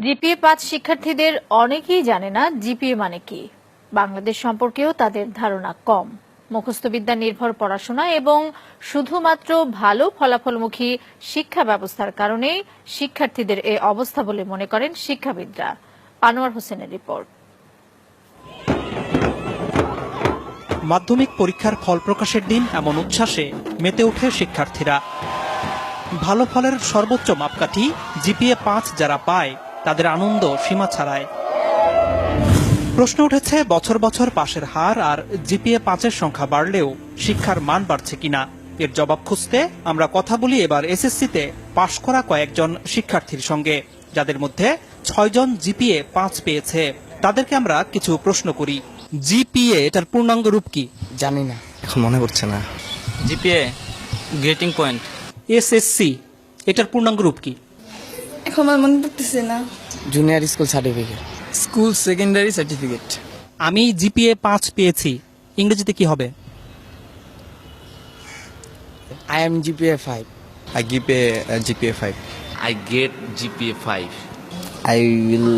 জিপিএ-5 শিক্ষার্থীদের অনেকেই জানে না জিপিএ মানে কি। বাংলাদেশ সম্পর্কেও তাদের ধারণা কম। মুখস্থবিদ্যা নির্ভর পড়াশোনা এবং শুধুমাত্র ভালো ফলাফলমুখী শিক্ষা ব্যবস্থার কারণেই শিক্ষার্থীদের এই অবস্থা বলে মনে করেন শিক্ষাবিদরা। আনোয়ার হোসেনের রিপোর্ট। মাধ্যমিক পরীক্ষার ফল প্রকাশের দিন এমন উচ্ছ্বাসে মেতে ওঠে শিক্ষার্থীরা। ভালো ফলের সর্বোচ্চ মাপকাঠি জিপিএ-5 যারা পায় তাদের আনন্দ সীমা ছাড়ায়। প্রশ্ন উঠেছে বছর বছর পাশের হার আর জিপিএ-5 সংখ্যা বাড়লেও শিক্ষার মান বাড়ছে কিনা। এর জবাব খুঁজতে আমরা কথা বলি এবার এসএসসিতে পাশ করা কয়েকজন শিক্ষার্থীর সঙ্গে, যাদের মধ্যে 6 জন জিপিএ-5 পেয়েছে। তাদেরকে আমরা কিছু প্রশ্ন করি। জিপিএ এটার পূর্ণাঙ্গ রূপ কি? জানি না, এখন মনে পড়ছে না। GPA grating point. এসএসসি এটার পূর্ণাঙ্গ রূপ কি? এখন আমার মনে পড়তেছে না। Junior school certificate. School secondary certificate. আমি জিপিএ-5 পেয়েছি, ইংরেজিতে কি হবে? I am GPA 5. I give a GPA 5. I get GPA 5. I will.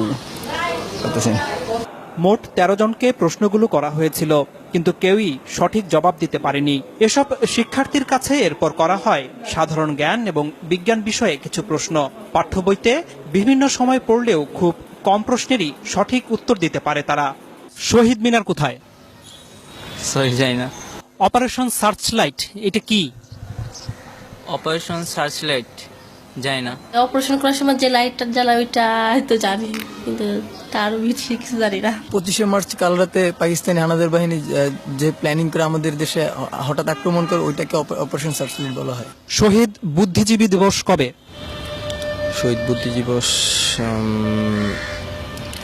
মোট 13 জনকে প্রশ্নগুলো করা হয়েছিল, কিন্তু কেউই সঠিক জবাব দিতে পারেনি। এসব শিক্ষার্থীর কাছে এরপর করা হয় সাধারণ জ্ঞান এবং বিজ্ঞান বিষয়ে কিছু প্রশ্ন। পাঠ্য বইতে বিভিন্ন সময় পড়লেও খুব কম প্রশ্নেরই সঠিক উত্তর দিতে পারে তারা। শহীদ মিনার কোথায়? সরি, জানি না। অপারেশন সার্চলাইট এটা কি? অপারেশন সার্চলাইট জানি না। অপারেশন করার সময় যে লাইটটা জ্বালা ওইটা তো জানি, কিন্তু তার বেশি কিছু জানি না। 25শে মার্চ কাল রাতে পাকিস্তানি হানাদার বাহিনী যে প্ল্যানিং করে আমাদের দেশে হঠাৎ আক্রমণ করে, ওইটাকে অপারেশন সার্চলাইট বলা হয়। শহীদ বুদ্ধিজীবী দিবস কবে? শহীদ বুদ্ধি দিবস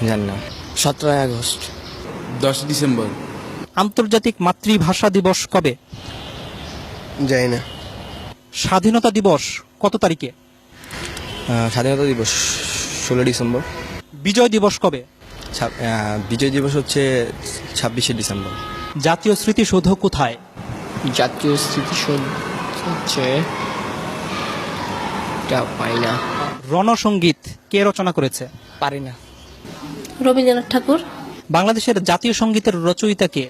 জানি না। 17 আগস্ট। 10 ডিসেম্বর। আন্তর্জাতিক মাতৃভাষা দিবস কবে? জানি না। স্বাধীনতা দিবস কত তারিখে? স্বাধীনতা দিবস 16 ডিসেম্বর। বিজয় দিবস কবে? বিজয় দিবস হচ্ছে 26শে ডিসেম্বর। জাতীয় স্মৃতিসৌধ কোথায়? জাতীয় স্মৃতিসৌধ হচ্ছে পাই না। রণসঙ্গীত কে রচনা করেছে? পারি না। রবীন্দ্রনাথ ঠাকুর। বাংলাদেশের জাতীয় সঙ্গীতের রচয়িতা কে?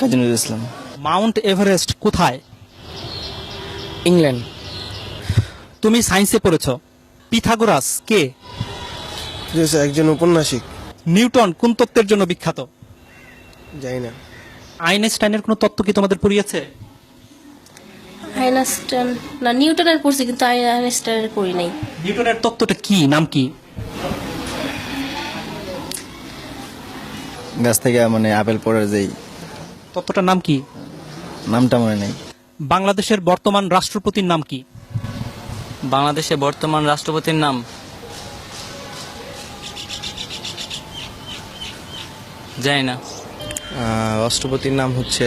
কাজী নজরুল ইসলাম। মাউন্ট এভারেস্ট কোথায়? ইংল্যান্ড। তুমি সায়েন্সে পড়েছো। পিথাগোরাস কে? একজন ঔপন্যাসিক। নিউটন কোন তত্ত্বের জন্য বিখ্যাত? জানি না। আইনস্টাইনের কোন তত্ত্ব কি তোমাদের পড়িয়েছে? আইনস্টাইন না, নিউটনের পড়ছি, কিন্তু আইনস্টাইনের পড়ি নাই। নিউটনের তত্ত্বটা কি, নাম কি? গাছ থেকে মানে আপেল পড়ার যেই তত্ত্বটার নাম কি? নামটা মনে নেই। বাংলাদেশের বর্তমান রাষ্ট্রপতির নাম কি? বাংলাদেশের বর্তমান রাষ্ট্রপতির নাম জানি না। রাষ্ট্রপতির নাম হচ্ছে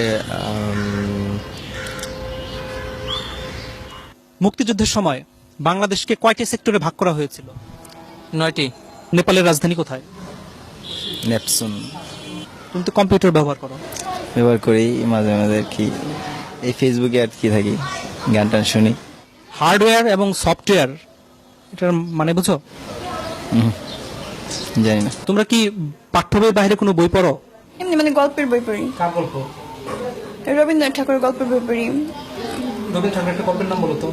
মুক্তিযুদ্ধের সময় বাংলাদেশকে কয়টি সেক্টরে ভাগ করা হয়েছিল? 9টি। নেপালের রাজধানী কোথায়? নেপসুন। তুমি তো কম্পিউটার ব্যবহার করো। ব্যবহার করি মাঝে মাঝে আর কি, এই ফেসবুকে আর কি থাকি, গান টান শুনি। হার্ডওয়্যার এবং সফটওয়্যার এটার মানে বুঝো? জানি না। তোমরা কি পাঠ্য বইয়ের বাইরে কোনো বই পড়ো? এমনি মানে গল্পের বই পড়ি। কার গল্প? রবীন্দ্রনাথ ঠাকুরের গল্পের বই পড়ি। রবীন্দ্রনাথ ঠাকুরের একটা গল্পের নাম বলো তো।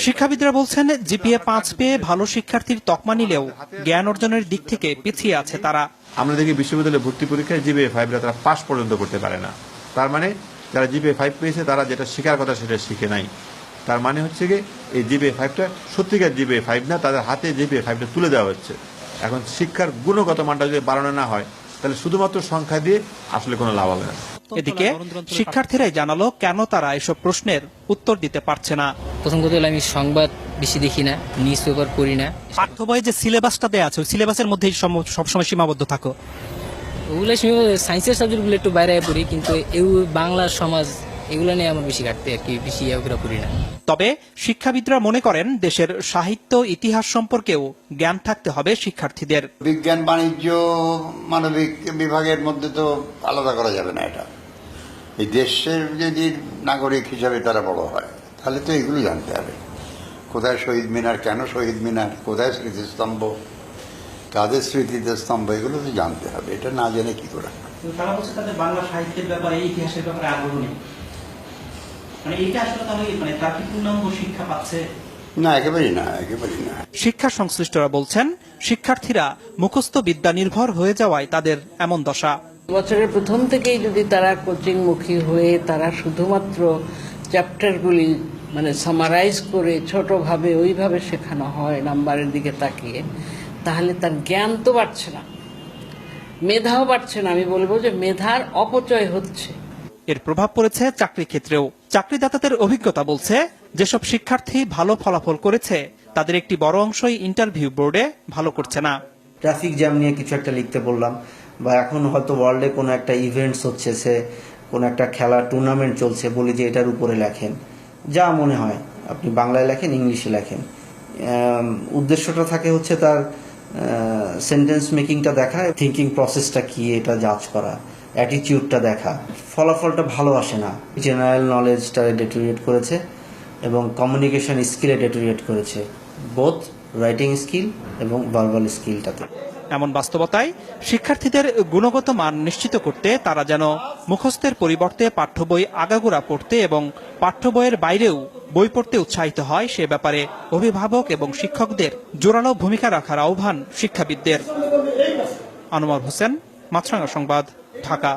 শিক্ষাবিদরা বলছেন জিপিএ-5 পেয়ে ভালো শিক্ষার্থীর তকমা নিলেও জ্ঞান অর্জনের দিক থেকে পিছিয়ে আছে তারা। আমরা দেখি বিশ্ববিদ্যালয়ে ভর্তি পরীক্ষায় জিপিএ-5 তারা পাস পর্যন্ত করতে পারে না। তার মানে যারা জিপিএ-5 পেয়েছে তারা যেটা শেখার কথা সেটা শিখে নাই। তার মানে হচ্ছে কি এই জিপিএ-5টা সত্যিকার জিপিএ-5 না, তাদের হাতে জিপিএ-5টা তুলে দেওয়া হচ্ছে। এখন শিক্ষার গুণগত মানটা যদি বাড়ানো না হয়, তাহলে শুধুমাত্র সংখ্যা দিয়ে আসলে কোনো লাভ হবে না। এদিকে শিক্ষার্থীরাই জানালো কেন তারা এসব প্রশ্নের উত্তর দিতে পারছে না। প্রথম কথা হলো আমি সংবাদ বেশি দেখি না, নিউজ পেপার পড়ি না। পাঠ্য বইয়ে যে সিলেবাসটা দেওয়া আছে ওই সিলেবাসের মধ্যেই সবসময় সীমাবদ্ধ থাকো। ওগুলো সায়েন্সের সাবজেক্টগুলো একটু বাইরে পড়ি, কিন্তু বাংলা সমাজ এগুলো নিয়ে আমার বেশি ঘাটতে আর কি, বেশি ওগুলো পড়ি না। তবে শিক্ষাবিদরা মনে করেন দেশের সাহিত্য ইতিহাস সম্পর্কেও জ্ঞান থাকতে হবে শিক্ষার্থীদের। বিজ্ঞান বাণিজ্য মানবিক বিভাগের মধ্যে তো আলাদা করা যাবে না। এটা এই দেশের যদি নাগরিক হিসাবে তারা বড় হয়, তাহলে তো এগুলো জানতে হবে। কোথায় শহীদ মিনার, কেন শহীদ মিনার, কোথায় স্মৃতিস্তম্ভ, কাদের স্মৃতিতে স্তম্ভ, এগুলো তো জানতে হবে। এটা না জেনে কি করে? তারা বলছে তাদের বাংলা সাহিত্যের ব্যাপারে, ইতিহাসের ব্যাপারে আগ্রহ নেই, মানে এটা আসলে তাহলে মানে তার কি পূর্ণাঙ্গ শিক্ষা পাচ্ছে? না, একেবারেই না, একেবারেই না। শিক্ষা সংশ্লিষ্টরা বলছেন শিক্ষার্থীরা মুখস্থ বিদ্যা নির্ভর হয়ে যাওয়ায় তাদের এমন দশা। বছরের প্রথম থেকেই যদি তারা কোচিংমুখী হয়ে তারা শুধুমাত্র চ্যাপ্টারগুলি মানে সামারাইজ করে ছোটভাবে ওইভাবে শেখানো হয় নাম্বারের দিকে তাকিয়ে, তাহলে তার জ্ঞান তো বাড়ছে না, মেধাও বাড়ছে না। আমি বলবো যে মেধার অপচয় হচ্ছে। এর প্রভাব পড়েছে চাকরি ক্ষেত্রেও। চাকরিদাতাদের অভিজ্ঞতা বলছে যেসব শিক্ষার্থী ভালো ফলাফল করেছে তাদের একটি বড় অংশই ইন্টারভিউ বোর্ডে ভালো করছে না। ট্রাফিক জ্যাম নিয়ে কিছু একটা লিখতে বললাম, বা এখন হয়তো ওয়ার্ল্ডে কোনো একটা ইভেন্টস হচ্ছে, সে কোনো একটা খেলা টুর্নামেন্ট চলছে, বলি যে এটার উপরে লেখেন, যা মনে হয় আপনি বাংলায় লেখেন, ইংলিশে লেখেন। উদ্দেশ্যটা থাকে হচ্ছে তার সেন্টেন্স মেকিংটা দেখা, থিঙ্কিং প্রসেসটা কি এটা জাজ করা, অ্যাটিটিউডটা দেখা। ফলাফলটা ভালো আসে না। জেনারেল নলেজটা ডেটোরিয়েট করেছে এবং কমিউনিকেশন স্কিলে ডেটোরিয়েট করেছে, বোথ রাইটিং স্কিল এবং ভার্বাল স্কিলটাতে। এমন বাস্তবতায় শিক্ষার্থীদের গুণগত মান নিশ্চিত করতে তারা যেন মুখস্থের পরিবর্তে পাঠ্য বই আগাগোড়া পড়তে এবং পাঠ্য বইয়ের বাইরেও বই পড়তে উৎসাহিত হয়, সে ব্যাপারে অভিভাবক এবং শিক্ষকদের জোরালো ভূমিকা রাখার আহ্বান শিক্ষাবিদদের। আনোয়ার হোসেন, মাছরাঙা সংবাদ, ঢাকা।